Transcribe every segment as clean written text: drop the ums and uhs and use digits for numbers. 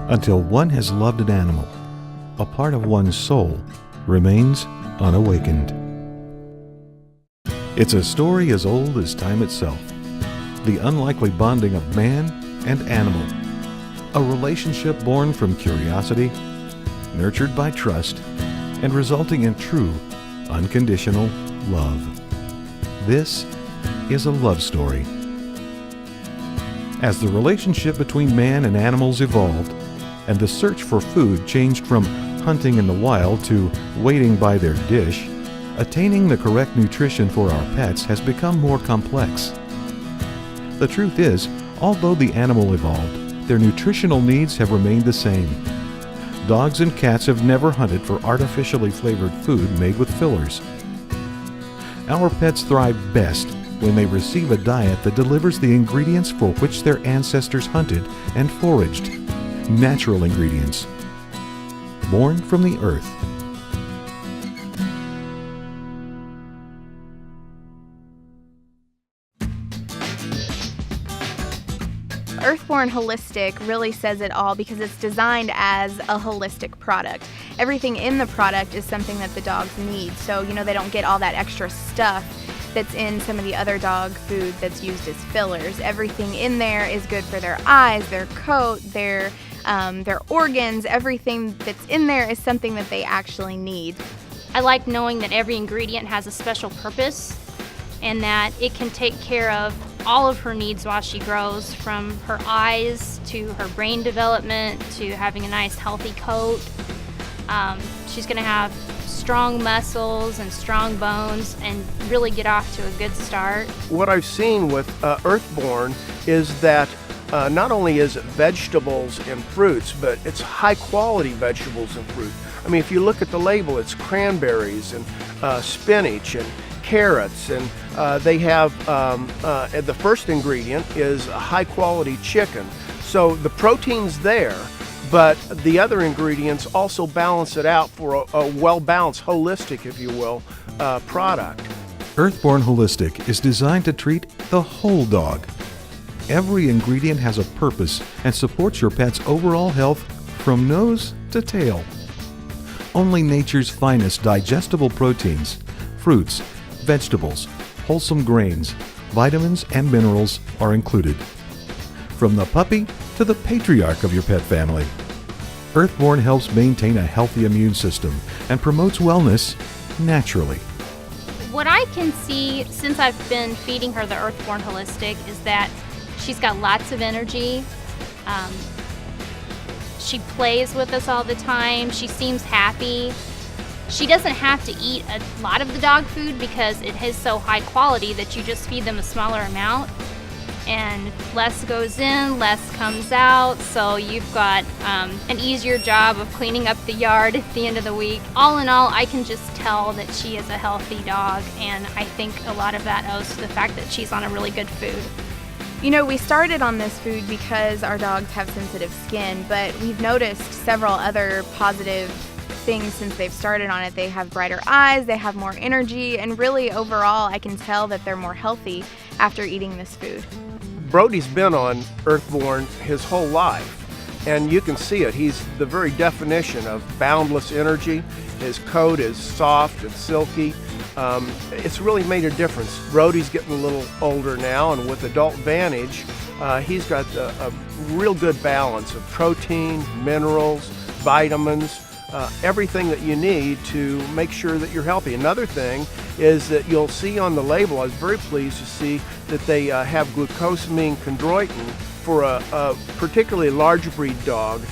until one has loved an animal, a part of one's soul remains unawakened. It's a story as old as time itself. The unlikely bonding of man and animal. A relationship born from curiosity, nurtured by trust, and resulting in true, unconditional love. This is a love story. As the relationship between man and animals evolved, and the search for food changed from hunting in the wild to waiting by their dish, attaining the correct nutrition for our pets has become more complex. The truth is, although the animal evolved, their nutritional needs have remained the same. Dogs and cats have never hunted for artificially flavored food made with fillers. Our pets thrive best when they receive a diet that delivers the ingredients for which their ancestors hunted and foraged. Natural ingredients, born from the earth. Earthborn Holistic really says it all because it's designed as a holistic product. Everything in the product is something that the dogs need, so they don't get all that extra stuff that's in some of the other dog food that's used as fillers. Everything in there is good for their eyes, their coat, their organs. Everything that's in there is something that they actually need. I like knowing that every ingredient has a special purpose and that it can take care of all of her needs while she grows, from her eyes to her brain development to having a nice healthy coat. She's going to have strong muscles and strong bones and really get off to a good start. What I've seen with Earthborn is that not only is it vegetables and fruits, but it's high quality vegetables and fruit. I mean, if you look at the label, it's cranberries and spinach and carrots, and they have the first ingredient is a high quality chicken. So the protein's there, but the other ingredients also balance it out for a well-balanced, holistic, if you will, product. Earthborn Holistic is designed to treat the whole dog. Every ingredient has a purpose and supports your pet's overall health from nose to tail. Only nature's finest digestible proteins, fruits, vegetables, wholesome grains, vitamins, and minerals are included. From the puppy to the patriarch of your pet family, Earthborn helps maintain a healthy immune system and promotes wellness naturally. What I can see since I've been feeding her the Earthborn Holistic is that she's got lots of energy. She plays with us all the time. She seems happy. She doesn't have to eat a lot of the dog food because it is so high quality that you just feed them a smaller amount. And less goes in, less comes out, so you've got an easier job of cleaning up the yard at the end of the week. All in all, I can just tell that she is a healthy dog, and I think a lot of that owes to the fact that she's on a really good food. We started on this food because our dogs have sensitive skin, but we've noticed several other positive things since they've started on it. They have brighter eyes, they have more energy, and really overall I can tell that they're more healthy after eating this food. Brody's been on Earthborn his whole life, and you can see it. He's the very definition of boundless energy. His coat is soft and silky. It's really made a difference. Brody's getting a little older now, and with Adult Vantage, he's got a real good balance of protein, minerals, vitamins, everything that you need to make sure that you're healthy. Another thing is that you'll see on the label, I was very pleased to see that they have glucosamine chondroitin for a particularly large breed dog.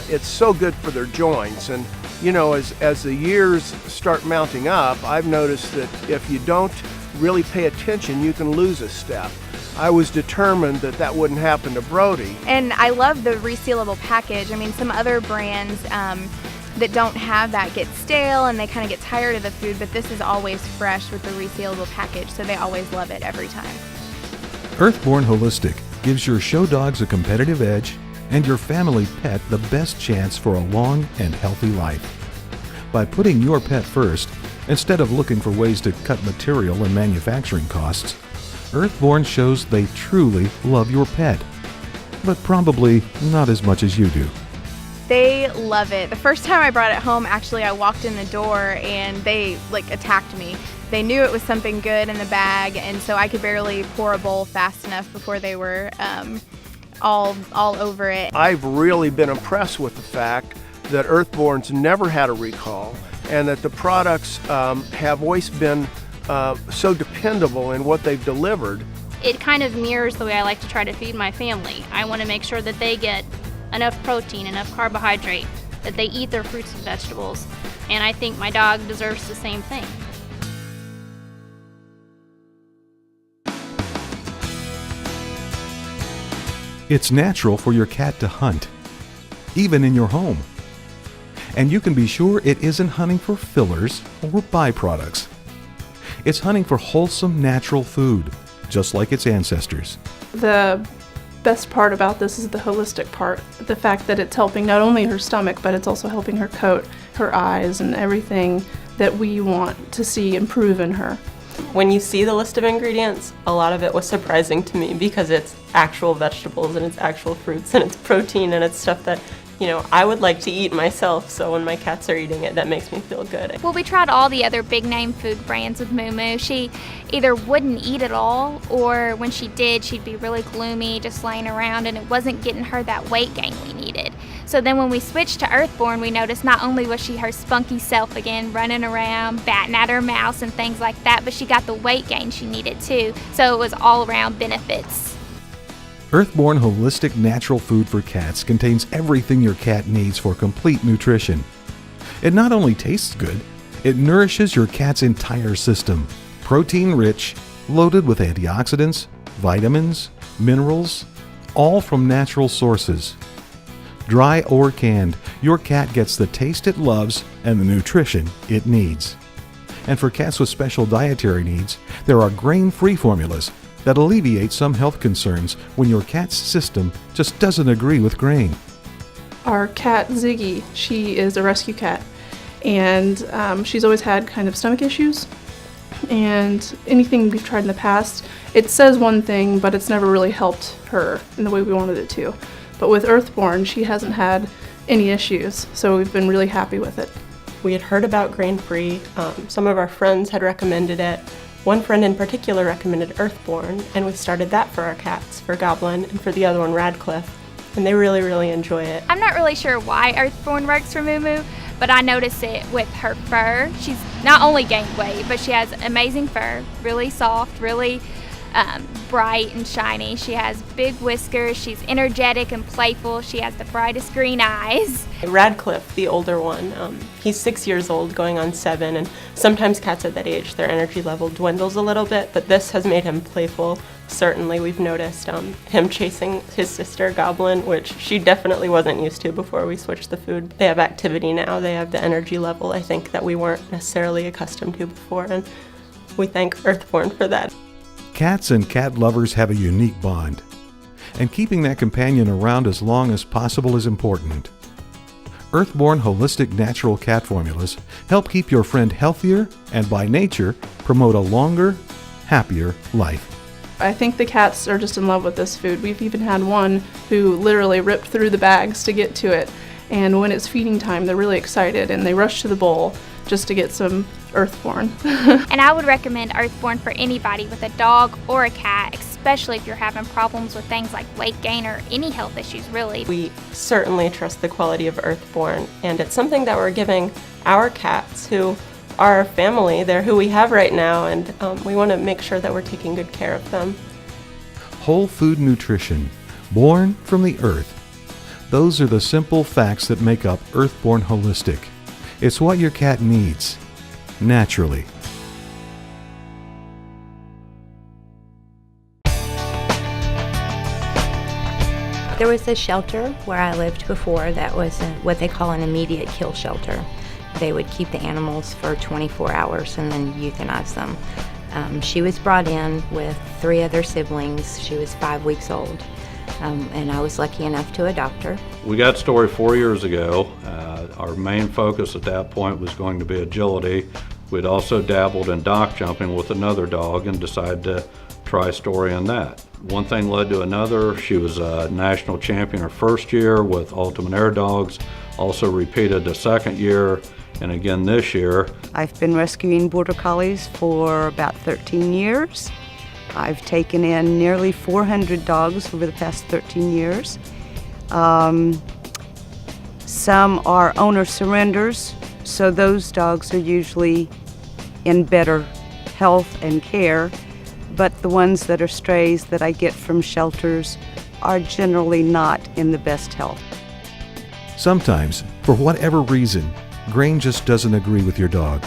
It's so good for their joints, and as the years start mounting up, I've noticed that if you don't really pay attention, you can lose a step. I was determined that that wouldn't happen to Brody. And I love the resealable package. I mean, some other brands that don't have that get stale and they kind of get tired of the food, but this is always fresh with the resealable package, so they always love it every time. Earthborn Holistic gives your show dogs a competitive edge and your family pet the best chance for a long and healthy life. By putting your pet first, instead of looking for ways to cut material and manufacturing costs, Earthborn shows they truly love your pet, but probably not as much as you do. They love it. The first time I brought it home, actually, I walked in the door and they attacked me. They knew it was something good in the bag, and so I could barely pour a bowl fast enough before they were all over it. I've really been impressed with the fact that Earthborn's never had a recall, and that the products have always been so dependable in what they've delivered. It kind of mirrors the way I like to try to feed my family. I want to make sure that they get enough protein, enough carbohydrate, that they eat their fruits and vegetables, and I think my dog deserves the same thing. It's natural for your cat to hunt, even in your home. And you can be sure it isn't hunting for fillers or byproducts. It's hunting for wholesome, natural food, just like its ancestors. The best part about this is the holistic part. The fact that it's helping not only her stomach, but it's also helping her coat, her eyes, and everything that we want to see improve in her. When you see the list of ingredients, a lot of it was surprising to me because it's actual vegetables and it's actual fruits and it's protein and it's stuff that, you know, I would like to eat myself, so when my cats are eating it, that makes me feel good. Well, we tried all the other big name food brands with Moo Moo. She either wouldn't eat at all, or when she did, she'd be really gloomy, just laying around, and it wasn't getting her that weight gain we needed. So then when we switched to Earthborn, we noticed not only was she her spunky self again, running around, batting at her mouse and things like that, but she got the weight gain she needed too. So it was all around benefits. Earthborn Holistic Natural Food for Cats contains everything your cat needs for complete nutrition. It not only tastes good, it nourishes your cat's entire system. Protein-rich, loaded with antioxidants, vitamins, minerals, all from natural sources. Dry or canned, your cat gets the taste it loves and the nutrition it needs. And for cats with special dietary needs, there are grain-free formulas that alleviate some health concerns when your cat's system just doesn't agree with grain. Our cat Ziggy, she is a rescue cat, and she's always had kind of stomach issues. And anything we've tried in the past, it says one thing, but it's never really helped her in the way we wanted it to. But with Earthborn, she hasn't had any issues, so we've been really happy with it. We had heard about grain-free. Some of our friends had recommended it. One friend in particular recommended Earthborn, and we started that for our cats, for Goblin, and for the other one, Radcliffe. And they really, really enjoy it. I'm not really sure why Earthborn works for Moo Moo, but I notice it with her fur. She's not only gained weight, but she has amazing fur, really soft, really bright and shiny. She has big whiskers. She's energetic and playful. She has the brightest green eyes. Radcliffe, the older one, he's 6 years old, going on 7, and sometimes cats at that age, their energy level dwindles a little bit, but this has made him playful. Certainly, we've noticed him chasing his sister, Goblin, which she definitely wasn't used to before we switched the food. They have activity now. They have the energy level, I think, that we weren't necessarily accustomed to before, and we thank Earthborn for that. Cats and cat lovers have a unique bond, and keeping that companion around as long as possible is important. Earthborn Holistic Natural Cat Formulas help keep your friend healthier and, by nature, promote a longer, happier life. I think the cats are just in love with this food. We've even had one who literally ripped through the bags to get to it, and when it's feeding time, they're really excited and they rush to the bowl just to get some Earthborn. And I would recommend Earthborn for anybody with a dog or a cat, especially if you're having problems with things like weight gain or any health issues, really. We certainly trust the quality of Earthborn, and it's something that we're giving our cats, who are our family. They're who we have right now, and we want to make sure that we're taking good care of them. Whole food nutrition, born from the earth. Those are the simple facts that make up Earthborn Holistic. It's what your cat needs, naturally. There was a shelter where I lived before that was what they call an immediate kill shelter. They would keep the animals for 24 hours and then euthanize them. She was brought in with 3 other siblings. She was 5 weeks old, and I was lucky enough to adopt her. We got Story 4 years ago. Our main focus at that point was going to be agility. We'd also dabbled in dock jumping with another dog and decided to try Story in that. one thing led to another. She was a national champion her first year with Ultimate Air Dogs, also repeated the second year, and again this year. I've been rescuing Border Collies for about 13 years. I've taken in nearly 400 dogs over the past 13 years. Some are owner surrenders, so those dogs are usually in better health and care, but the ones that are strays that I get from shelters are generally not in the best health. Sometimes, for whatever reason, grain just doesn't agree with your dog.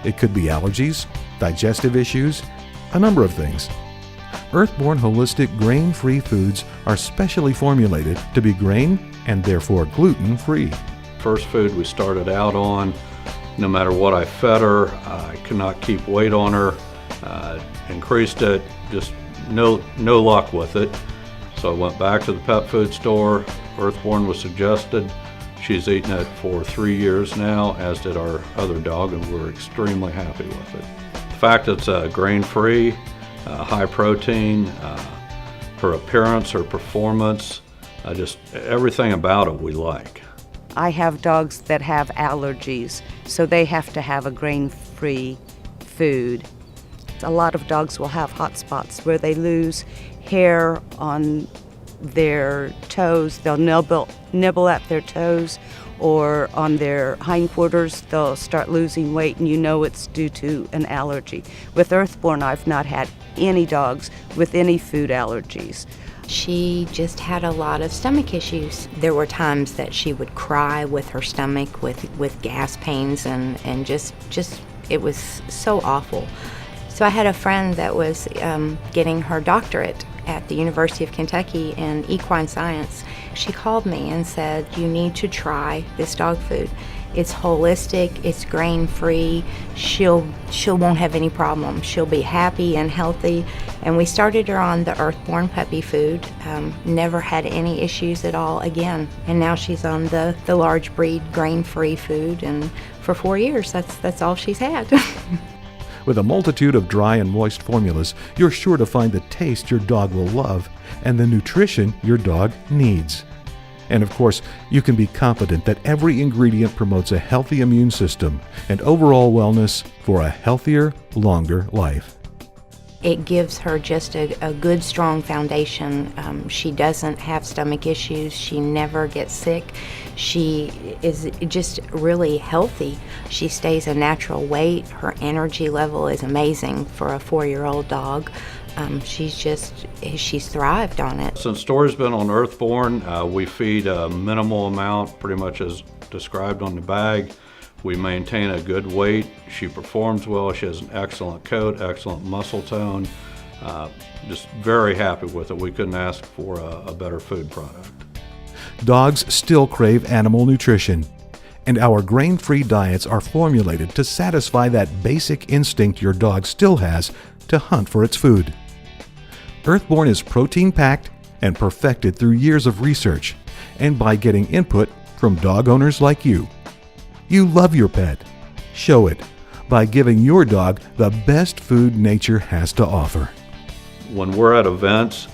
It could be allergies, digestive issues, a number of things. Earthborn holistic grain-free foods are specially formulated to be grain and therefore gluten-free. First food we started out on, no matter what I fed her, I could not keep weight on her, increased it, just no luck with it. So I went back to the pet food store, Earthborn was suggested. She's eaten it for 3 years now, as did our other dog, and we're extremely happy with it. The fact it's grain-free, high protein, her appearance, her performance, just everything about it we like. I have dogs that have allergies, so they have to have a grain-free food. A lot of dogs will have hot spots where they lose hair on their toes. They'll nibble at their toes, or on their hindquarters they'll start losing weight, and you know it's due to an allergy. With Earthborn, I've not had any dogs with any food allergies. She just had a lot of stomach issues. There were times that she would cry with her stomach, with gas pains, and just it was so awful. So I had a friend that was getting her doctorate at the University of Kentucky in equine science. She called me and said, "You need to try this dog food. It's holistic, it's grain-free, she won't have any problems. She'll be happy and healthy." And we started her on the Earthborn puppy food, never had any issues at all again. And now she's on the large breed grain-free food, and for 4 years, that's all she's had. With a multitude of dry and moist formulas, you're sure to find the taste your dog will love and the nutrition your dog needs. And of course, you can be confident that every ingredient promotes a healthy immune system and overall wellness for a healthier, longer life. It gives her just a good, strong foundation. She doesn't have stomach issues. She never gets sick. She is just really healthy. She stays a natural weight. Her energy level is amazing for a 4-year-old dog. She's thrived on it. Since Story's been on Earthborn, we feed a minimal amount, pretty much as described on the bag. We maintain a good weight. She performs well. She has an excellent coat, excellent muscle tone. Just very happy with it. We couldn't ask for a better food product. Dogs still crave animal nutrition, and our grain-free diets are formulated to satisfy that basic instinct your dog still has to hunt for its food. Earthborn is protein-packed and perfected through years of research and by getting input from dog owners like you. You love your pet. Show it by giving your dog the best food nature has to offer. When we're at events,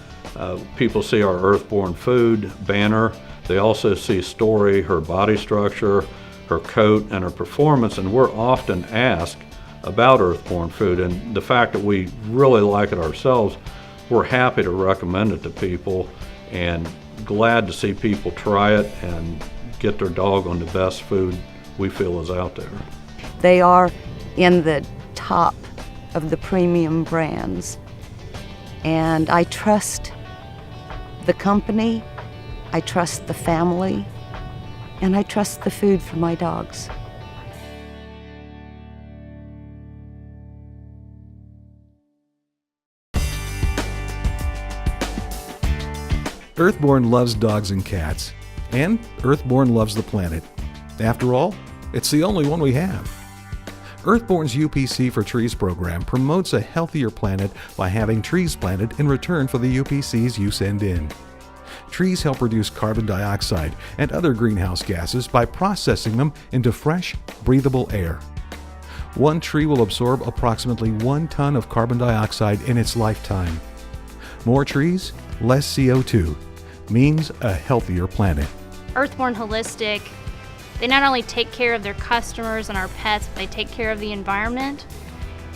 people see our Earthborn food banner. They also see Story, her body structure, her coat, and her performance, and we're often asked about Earthborn food, and the fact that we really like it ourselves, we're happy to recommend it to people and glad to see people try it and get their dog on the best food we feel is out there. They are in the top of the premium brands, and I trust the company, I trust the family, and I trust the food for my dogs. Earthborn loves dogs and cats, and Earthborn loves the planet. After all, it's the only one we have. Earthborn's UPC for Trees program promotes a healthier planet by having trees planted in return for the UPCs you send in. Trees help reduce carbon dioxide and other greenhouse gases by processing them into fresh, breathable air. One tree will absorb approximately 1 ton of carbon dioxide in its lifetime. more trees, less CO2 means a healthier planet. Earthborn Holistic, they not only take care of their customers and our pets, but they take care of the environment.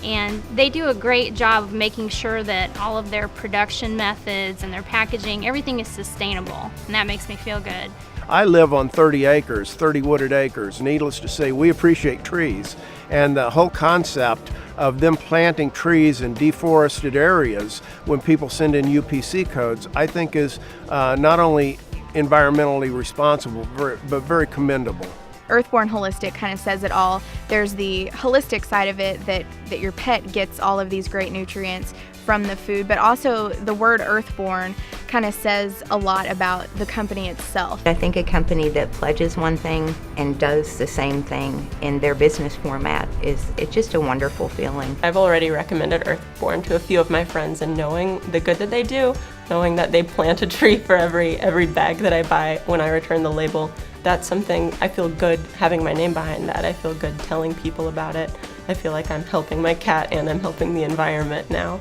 And they do a great job of making sure that all of their production methods and their packaging, everything is sustainable. And that makes me feel good. I live on 30 acres, 30 wooded acres. Needless to say, we appreciate trees. And the whole concept of them planting trees in deforested areas when people send in UPC codes, I think is not only environmentally responsible, but very commendable. Earthborn Holistic kind of says it all. There's the holistic side of it that your pet gets all of these great nutrients from the food, but also the word Earthborn kind of says a lot about the company itself. I think a company that pledges one thing and does the same thing in their business format it's just a wonderful feeling. I've already recommended Earthborn to a few of my friends, and knowing the good that they do, knowing that they plant a tree for every bag that I buy when I return the label, that's something I feel good having my name behind that. I feel good telling people about it. I feel like I'm helping my cat and I'm helping the environment now.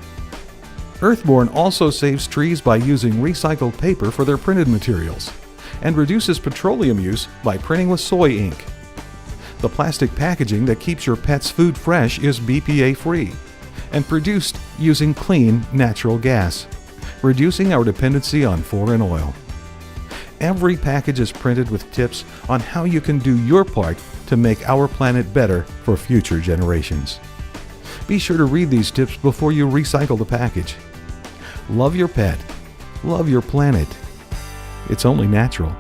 Earthborn also saves trees by using recycled paper for their printed materials and reduces petroleum use by printing with soy ink. The plastic packaging that keeps your pet's food fresh is BPA-free and produced using clean, natural gas, reducing our dependency on foreign oil. Every package is printed with tips on how you can do your part to make our planet better for future generations. Be sure to read these tips before you recycle the package. Love your pet. Love your planet. It's only natural.